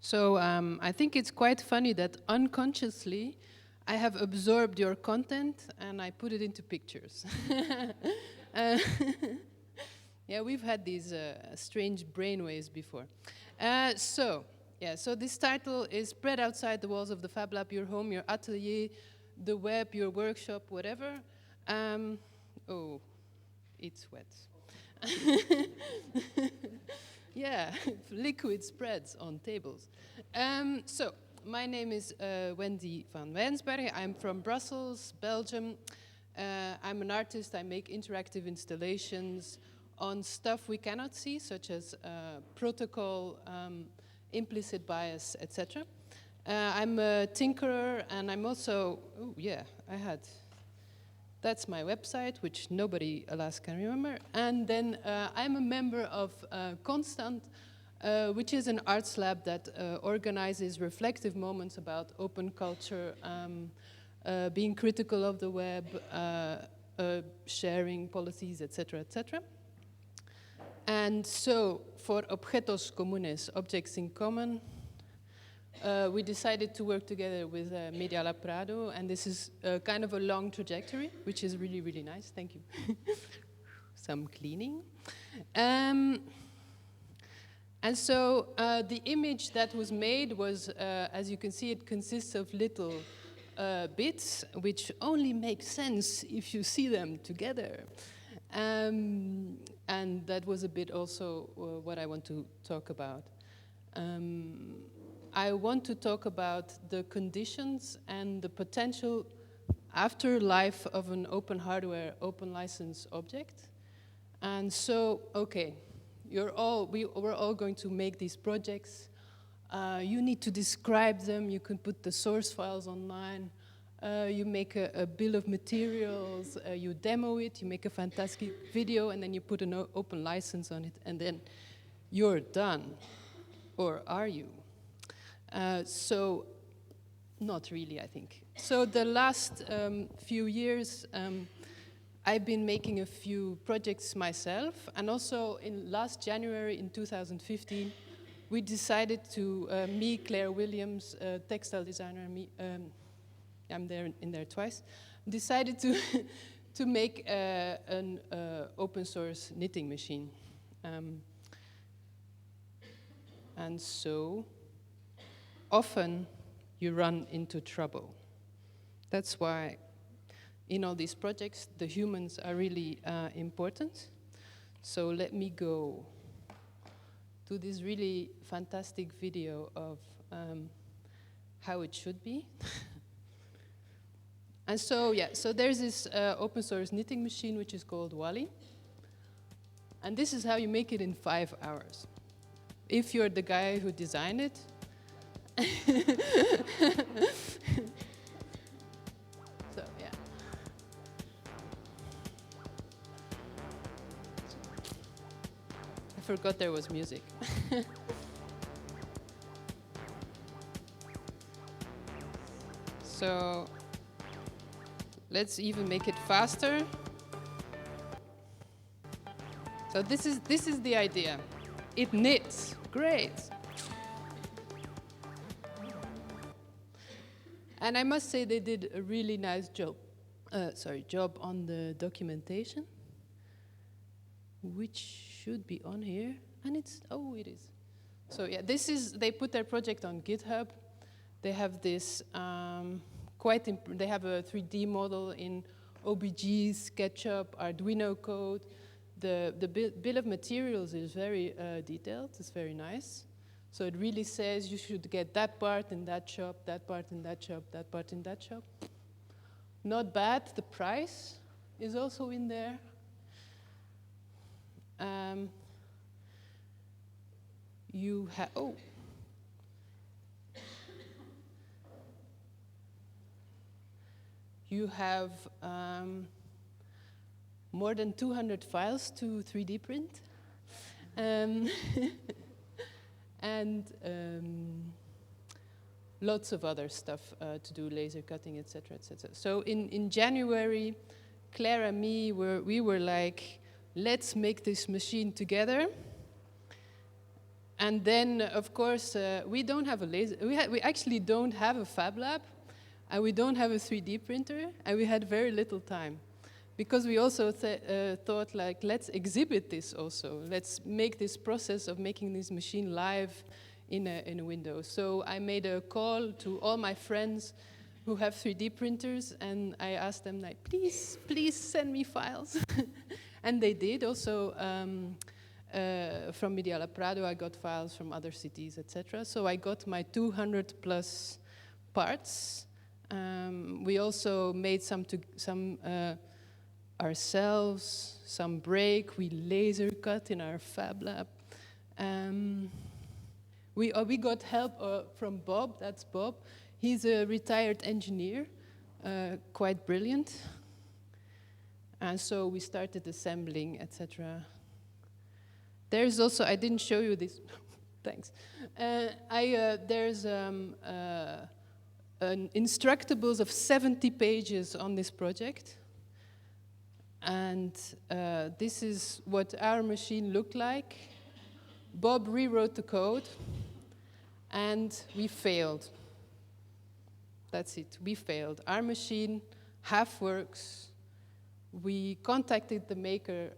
So I think it's quite funny that unconsciously I have absorbed your content and I put it into pictures. uh, yeah, we've had these strange brainwaves before. So this title is Spread Outside the Walls of the Fab Lab, your home, your atelier, the web, your workshop, whatever. Oh, it's wet. Yeah, liquid spreads on tables. So, my name is Wendy Van Wynsberghe. I'm from Brussels, Belgium. I'm an artist. I make interactive installations on stuff we cannot see, such as protocol, implicit bias, etc. I'm a tinkerer, and I'm also, that's my website, which nobody, alas, can remember. And then I'm a member of Constant, which is an arts lab that organizes reflective moments about open culture, being critical of the web, sharing policies, etc., etc. And so for Objetos, Comunes, objects in common, we decided to work together with Medialab-Prado, and this is kind of a long trajectory, which is really, really nice. Thank you. Some cleaning. And so the image that was made was, as you can see, it consists of little bits, which only make sense if you see them together. And that was a bit also what I want to talk about. I want to talk about the conditions and the potential afterlife of an open hardware, open license object. And so, okay, we're all going to make these projects. You need to describe them. You can put the source files online. You make a bill of materials. You demo it. You make a fantastic video, and then you put an open license on it, and then you're done. Or are you? So, not really, I think. So the last few years, I've been making a few projects myself, and also in last January in 2015, we decided to, me, Claire Williams, textile designer, me, I'm there in there twice, decided to to make an open source knitting machine. And so, often you run into trouble. That's why in all these projects, the humans are really important. So let me go to this really fantastic video of how it should be. And so, so there's this open source knitting machine, which is called Wally. And this is how you make it in 5 hours. If you're the guy who designed it, so, yeah. I forgot there was music. So, let's even make it faster. So this is the idea. It knits. Great. And I must say they did a really nice job on the documentation, which should be on here. And it is. So yeah, they put their project on GitHub. They have this they have a 3D model in OBG, SketchUp, Arduino code. The bill of materials is very detailed. It's very nice. So it really says you should get that part in that shop, that part in that shop, that part in that shop. Not bad. The price is also in there. You have, you have more than 200 files to 3D print. And lots of other stuff to do, laser cutting, etc., etc. So in January, Claire and me we were like, let's make this machine together. And then, of course, we don't have a laser. We actually don't have a fab lab, and we don't have a 3D printer, and we had very little time. Because we also thought, like, let's exhibit this also. Let's make this process of making this machine live in a window. So I made a call to all my friends who have 3D printers, and I asked them, like, please send me files. And they did. Also, from Medialab-Prado, I got files from other cities, etc. So I got my 200 plus parts. We also made some ourselves, some brake. We laser cut in our fab lab. We got help from Bob. That's Bob. He's a retired engineer, quite brilliant. And so we started assembling, etc. There's also, I didn't show you this, thanks. There's an instructables of 70 pages on this project. And this is what our machine looked like. Bob rewrote the code, and we failed. That's it, we failed. Our machine half works. We contacted the maker.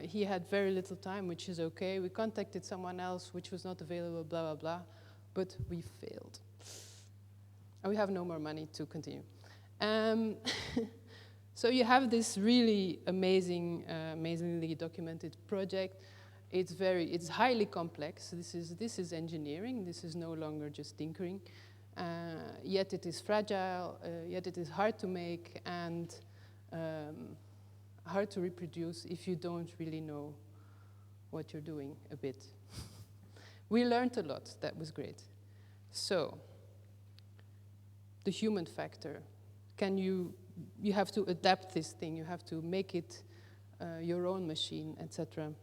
He had very little time, which is okay. We contacted someone else, which was not available, blah, blah, blah. But we failed. And we have no more money to continue. So you have this really amazingly documented project. It's highly complex. This is engineering. This is no longer just tinkering. Yet it is fragile, yet it is hard to make and hard to reproduce if you don't really know what you're doing a bit. We learned a lot, that was great. So, the human factor. You have to adapt this thing, you have to make it your own machine, etc.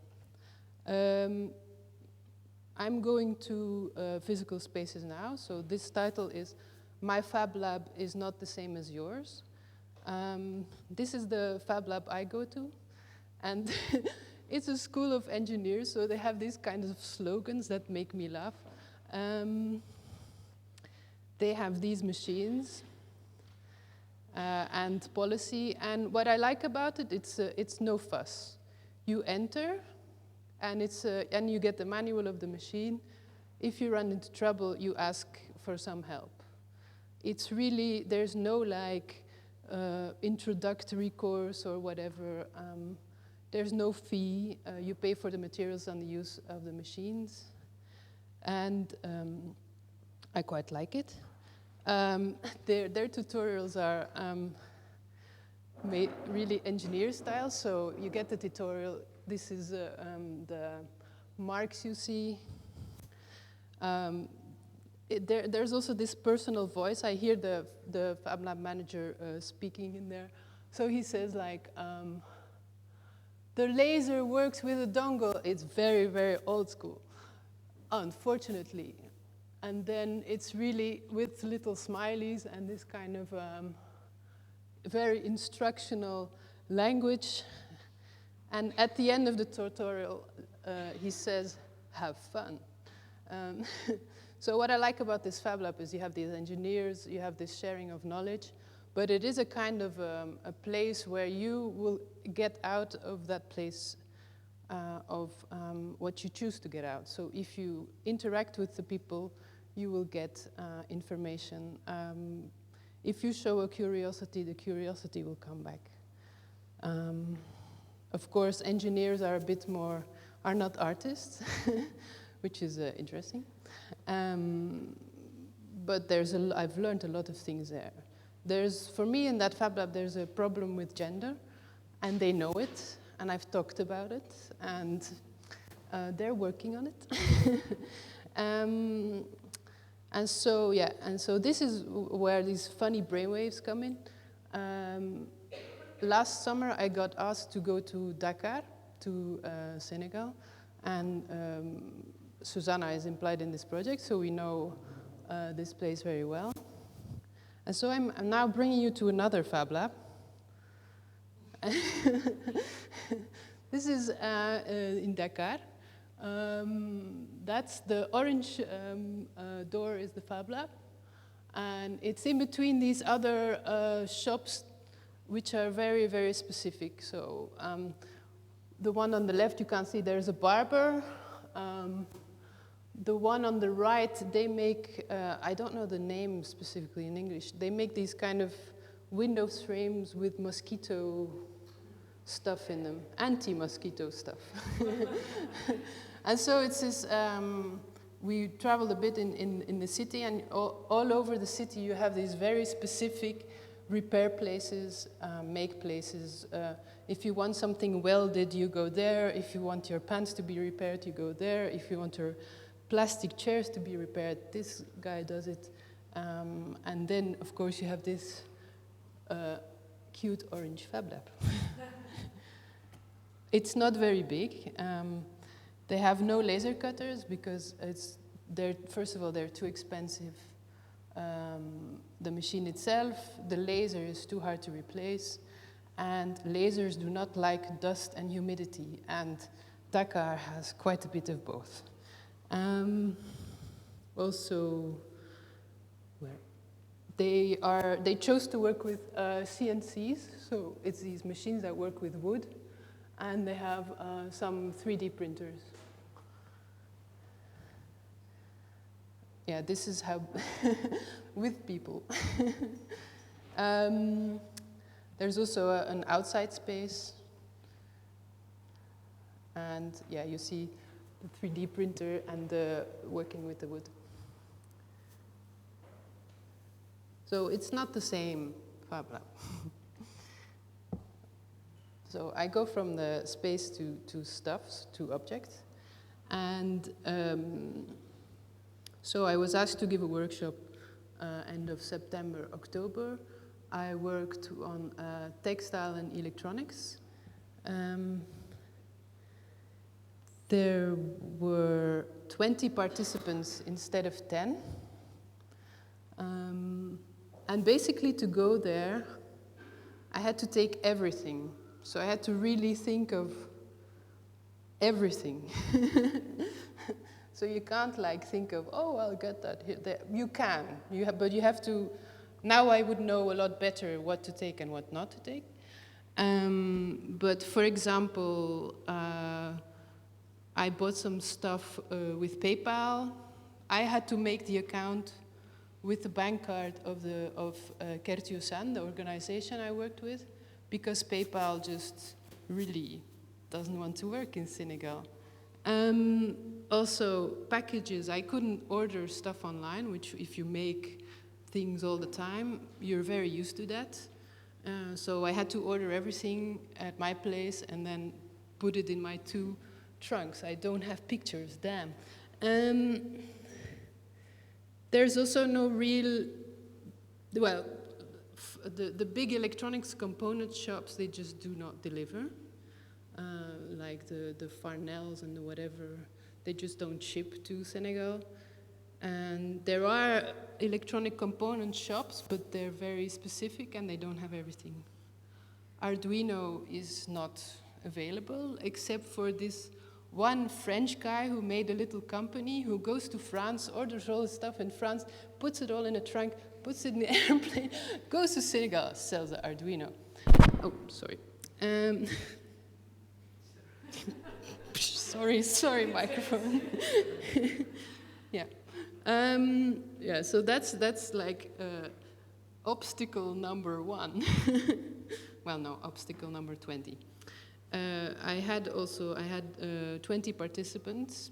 I'm going to physical spaces now, so this title is My Fab Lab is Not the Same as Yours. This is the Fab Lab I go to, and it's a school of engineers, so they have these kinds of slogans that make me laugh. They have these machines and policy, and what I like about it, it's no fuss. You enter, and you get the manual of the machine. If you run into trouble, you ask for some help. It's really, there's no like introductory course or whatever. There's no fee. You pay for the materials and the use of the machines. And I quite like it. Their tutorials are really engineer style, so you get the tutorial. This is the marks you see. There's also this personal voice. I hear the Fab Lab manager speaking in there. So he says like, the laser works with a dongle. It's very, very old school, unfortunately. And then it's really with little smileys and this kind of very instructional language. And at the end of the tutorial, he says, have fun. So what I like about this Fab Lab is you have these engineers, you have this sharing of knowledge, but it is a kind of a place where you will get out of that place of what you choose to get out. So if you interact with the people, you will get information. If you show a curiosity, the curiosity will come back. Of course, engineers are a bit more, are not artists, which is interesting. But I've learned a lot of things there. For me in that Fab Lab, there's a problem with gender, and they know it, and I've talked about it, and they're working on it. And so this is where these funny brainwaves come in. Last summer, I got asked to go to Dakar, to Senegal, and Susanna is implied in this project, so we know this place very well. And so I'm now bringing you to another Fab Lab. This is in Dakar. that's the orange door is the fablab. And it's in between these other shops which are very, very specific. So the one on the left, you can see there's a barber. The one on the right, they make, I don't know the name specifically in English, they make these kind of window frames with mosquito stuff in them, anti-mosquito stuff. And so it's this, we traveled a bit in the city, and all over the city you have these very specific repair places, make places. If you want something welded, you go there. If you want your pants to be repaired, you go there. If you want your plastic chairs to be repaired, this guy does it. And then, of course, you have this cute orange fablab. It's not very big. They have no laser cutters because first of all, they're too expensive. The machine itself, the laser is too hard to replace, and lasers do not like dust and humidity, and Dakar has quite a bit of both. Also, they chose to work with CNCs, so it's these machines that work with wood, and they have some 3D printers. Yeah, this is how, with people. There's also an outside space. And yeah, you see the 3D printer and working with the wood. So it's not the same fablab. So I go from the space to stuffs, to objects. And so I was asked to give a workshop end of September, October. I worked on textile and electronics. There were 20 participants instead of 10. And basically to go there, I had to take everything. So I had to really think of everything. So you can't like think of, oh, I'll get that here, there. You can, but you have to, now I would know a lot better what to take and what not to take. But for example, I bought some stuff with PayPal. I had to make the account with the bank card of Kertiosan, the organization I worked with, because PayPal just really doesn't want to work in Senegal. Also, packages. I couldn't order stuff online, which if you make things all the time, you're very used to that. So I had to order everything at my place and then put it in my 2 trunks. I don't have pictures, damn. There's also no real, well, the big electronics component shops, they just do not deliver. Like the Farnells and the whatever, they just don't ship to Senegal. And there are electronic component shops, but they're very specific and they don't have everything. Arduino is not available, except for this one French guy who made a little company who goes to France, orders all his stuff in France, puts it all in a trunk, puts it in the airplane, goes to Senegal, sells the Arduino. Oh, sorry. Sorry, microphone. Yeah. Yeah, so that's like obstacle number 1. Well, no, obstacle number 20. I had 20 participants,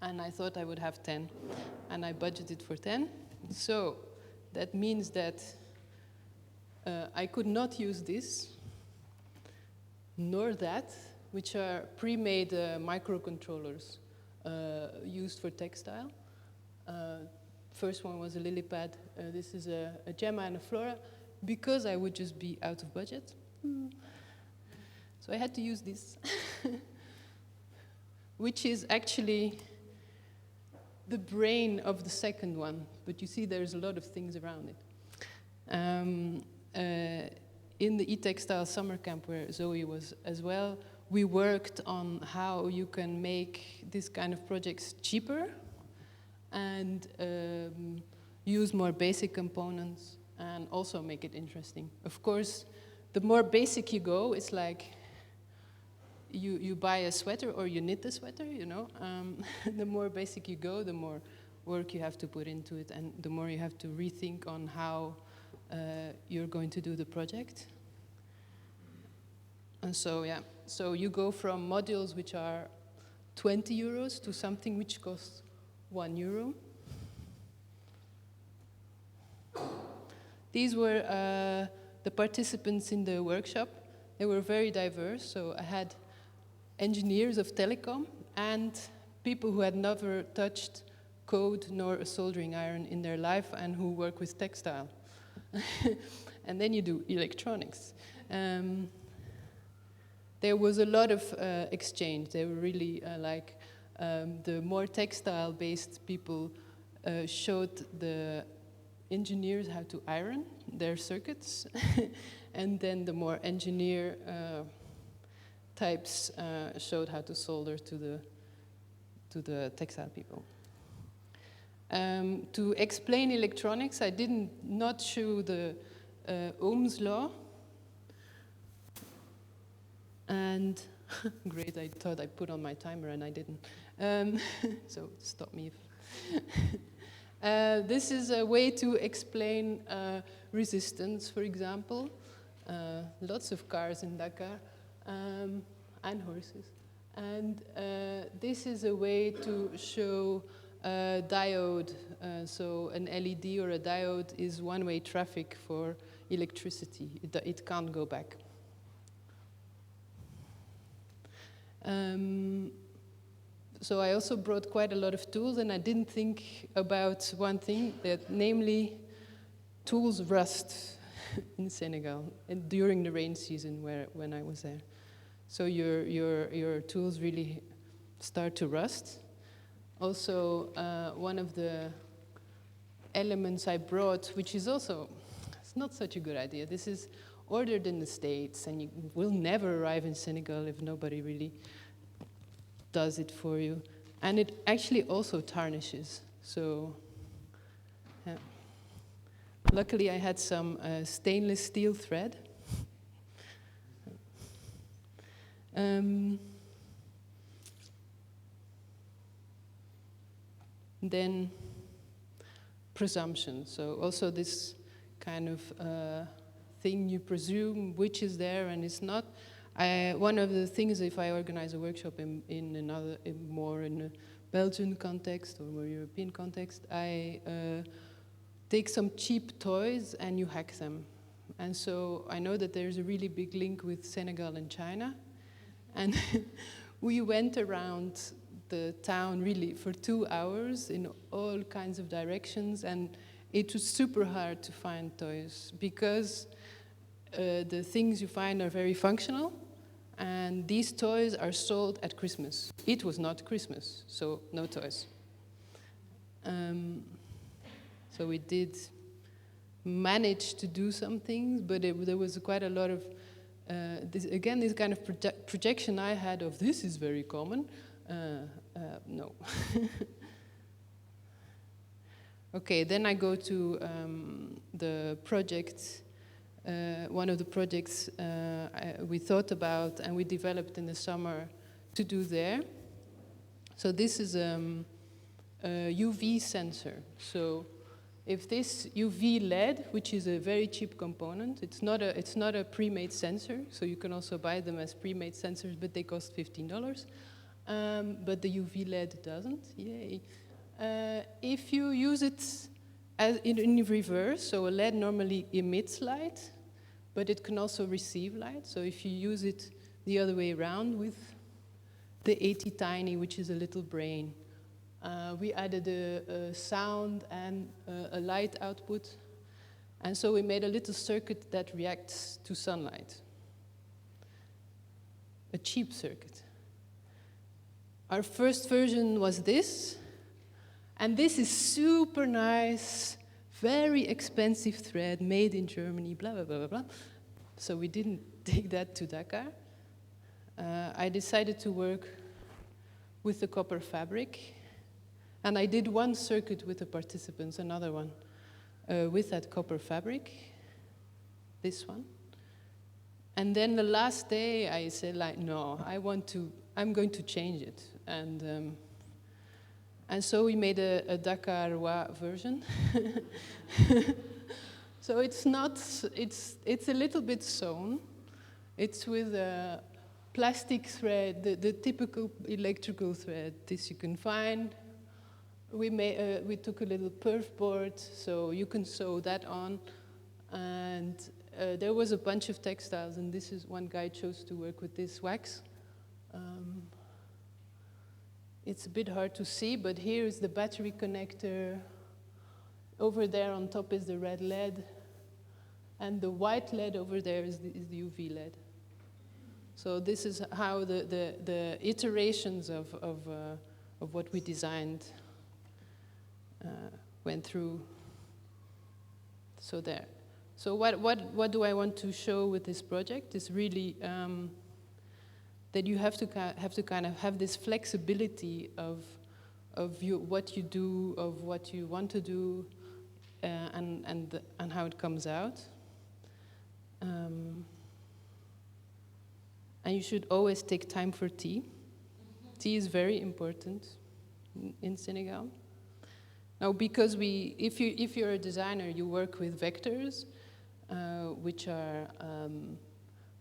and I thought I would have 10, and I budgeted for 10. So that means that I could not use this, nor that, which are pre-made microcontrollers used for textile. First one was a lily pad. This is a Gemma and a Flora, because I would just be out of budget. So I had to use this, which is actually the brain of the second one. But you see there's a lot of things around it. In the e-textile summer camp where Zoe was as well, we worked on how you can make this kind of projects cheaper and use more basic components and also make it interesting. Of course, the more basic you go, it's like you buy a sweater or you knit a sweater, you know. The more basic you go, the more work you have to put into it, and the more you have to rethink on how you're going to do the project. And so, yeah, so you go from modules which are 20 euros to something which costs €1. These were the participants in the workshop. They were very diverse, so I had engineers of telecom and people who had never touched code nor a soldering iron in their life and who work with textile. And then you do electronics. There was a lot of exchange. They were really the more textile-based people showed the engineers how to iron their circuits, and then the more engineer types showed how to solder to the textile people. To explain electronics, I did not show the Ohm's law. And great, I thought I put on my timer and I didn't. So stop me if... this is a way to explain resistance, for example. Lots of cars in Dakar and horses. And this is a way to show a diode. So an LED or a diode is one-way traffic for electricity. It can't go back. So I also brought quite a lot of tools, and I didn't think about one thing, that namely tools rust in Senegal and during the rain season when I was there. So your tools really start to rust. Also, one of the elements I brought, which is also, it's not such a good idea. This is ordered in the States, and you will never arrive in Senegal if nobody really does it for you. And it actually also tarnishes. So, yeah. Luckily I had some stainless steel thread. Then presumption. So also this kind of thing you presume which is there and is not. One of the things, if I organize a workshop in a Belgian context or more European context, I take some cheap toys and you hack them. And so I know that there's a really big link with Senegal and China. And we went around the town really for 2 hours in all kinds of directions, and it was super hard to find toys because the things you find are very functional, and these toys are sold at Christmas. It was not Christmas, so no toys. So we did manage to do some things, but there was quite a lot of, this kind of projection I had of this is very common. No. Okay, then I go to the project. One of the projects we thought about and we developed in the summer to do there. So this is a UV sensor. So if this UV LED, which is a very cheap component, it's not a pre-made sensor, so you can also buy them as pre-made sensors, but they cost $15. But the UV LED doesn't. Yay! If you use it in reverse, so a LED normally emits light, but it can also receive light. So if you use it the other way around with the AT-Tiny, which is a little brain, we added a sound and a light output. And so we made a little circuit that reacts to sunlight. A cheap circuit. Our first version was this. And this is super nice, very expensive thread, made in Germany, blah, blah, blah, blah, blah. So we didn't take that to Dakar. I decided to work with the copper fabric, and I did one circuit with the participants, another one with that copper fabric, this one. And then the last day I said, like, no, I'm going to change it. And so we made a Dakarois version. So it's a little bit sewn. It's with a plastic thread, the typical electrical thread this you can find. We took a little perf board, so you can sew that on. And there was a bunch of textiles, and this is one guy chose to work with this wax. It's a bit hard to see, but here is the battery connector. Over there on top is the red LED, and the white LED over there is the UV LED. So this is how the iterations of what we designed went through. So there. So what do I want to show with this project is really that you have to kind of have this flexibility of what you do, of what you want to do, and how it comes out. And you should always take time for tea. Tea is very important in Senegal. Now, because if you're a designer, you work with vectors, which are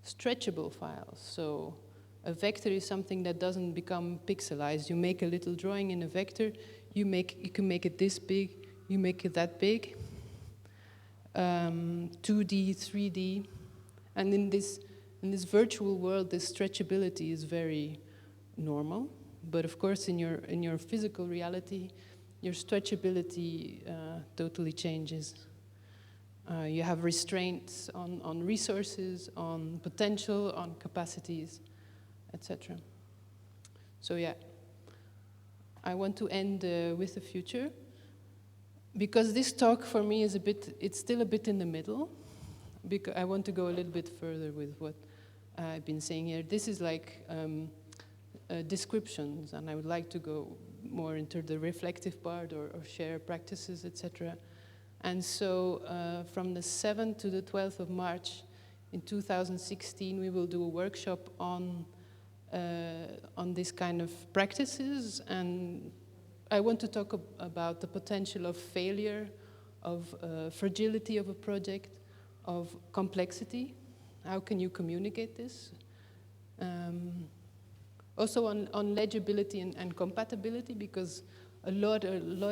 stretchable files. So a vector is something that doesn't become pixelized. You make a little drawing in a vector, you can make it this big, you make it that big, 2D, 3D, and in this virtual world, this stretchability is very normal. But of course, in your physical reality, your stretchability totally changes. You have restraints on resources, on potential, on capacities, etc. So yeah, I want to end with the future, because this talk for me is it's still a bit in the middle, because I want to go a little bit further with what I've been saying here. This is like descriptions, and I would like to go more into the reflective part or share practices, etc. And so from the 7th to the 12th of March in 2016, we will do a workshop on this kind of practices. And I want to talk about the potential of failure, of fragility of a project, of complexity. How can you communicate this? Also on legibility and compatibility, because a lot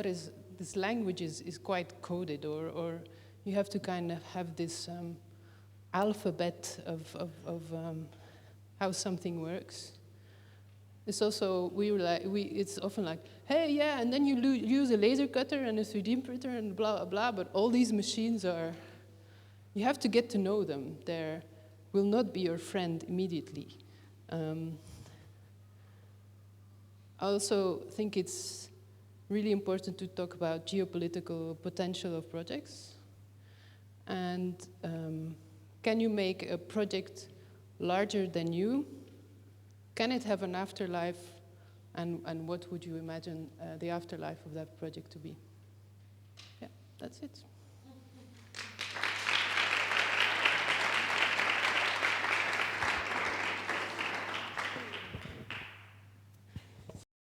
is, this language is quite coded, or you have to kind of have this alphabet of how something works. It's also, it's often like, hey, yeah, and then you use a laser cutter and a 3D printer and blah, blah, blah, but all these machines you have to get to know them. They will not be your friend immediately. I also think it's really important to talk about geopolitical potential of projects. And can you make a project larger than you? Can it have an afterlife? And what would you imagine the afterlife of that project to be? Yeah, that's it.